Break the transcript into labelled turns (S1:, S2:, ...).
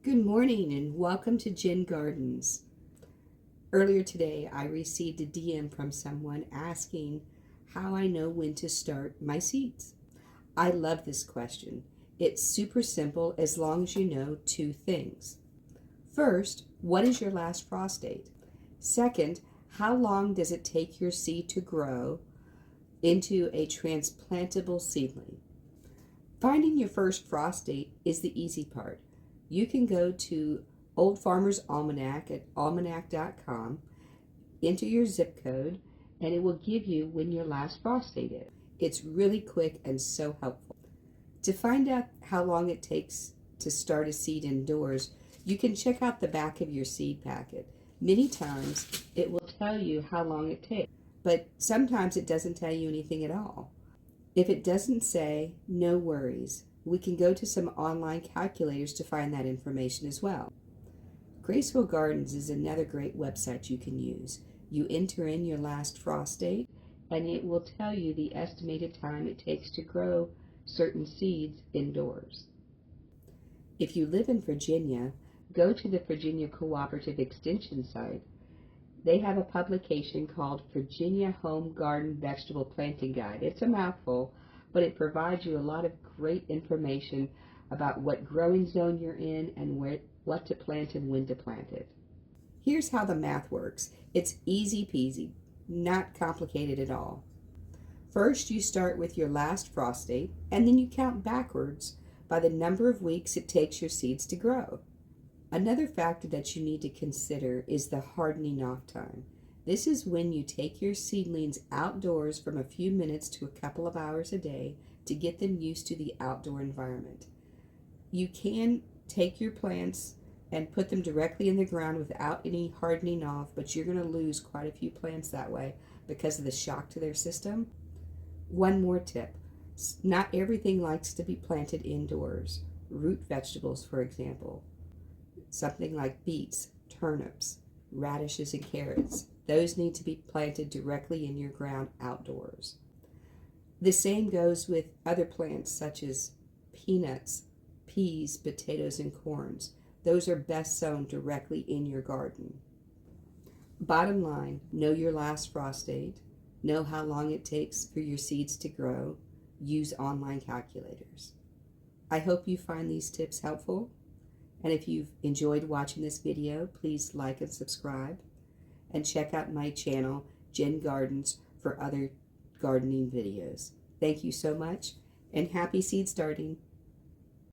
S1: Good morning and welcome to JenGardens. Earlier today, I received a DM from someone asking how I know when to start my seeds. I love this question. It's super simple as long as you know two things. First, what is your last frost date? Second, how long does it take your seed to grow into a transplantable seedling? Finding your first frost date is the easy part. You can go to Old Farmer's Almanac at almanac.com, enter your zip code, and it will give you when your last frost date is. It's really quick and so helpful. To find out how long it takes to start a seed indoors, you can check out the back of your seed packet. Many times it will tell you how long it takes, but sometimes it doesn't tell you anything at all. If it doesn't say, no worries. We can go to some online calculators to find that information as well. Graceful Gardens is another great website you can use. You enter in your last frost date and it will tell you the estimated time it takes to grow certain seeds indoors. If you live in Virginia, go to the Virginia Cooperative Extension site. They have a publication called Virginia Home Garden Vegetable Planting Guide. It's a mouthful, but it provides you a lot of great information about what growing zone you're in and what to plant and when to plant it. Here's how the math works. It's easy peasy, not complicated at all. First, you start with your last frost date, and then you count backwards by the number of weeks it takes your seeds to grow. Another factor that you need to consider is the hardening off time. This is when you take your seedlings outdoors from a few minutes to a couple of hours a day to get them used to the outdoor environment. You can take your plants and put them directly in the ground without any hardening off, but you're going to lose quite a few plants that way because of the shock to their system. One more tip. Not everything likes to be planted indoors. Root vegetables, for example. Something like beets, turnips, radishes, and carrots. Those need to be planted directly in your ground outdoors. The same goes with other plants such as peanuts, peas, potatoes, and corns. Those are best sown directly in your garden. Bottom line, know your last frost date, know how long it takes for your seeds to grow, use online calculators. I hope you find these tips helpful. And if you've enjoyed watching this video, please like and subscribe. And check out my channel, JenGardens, for other gardening videos. Thank you so much, and happy seed starting.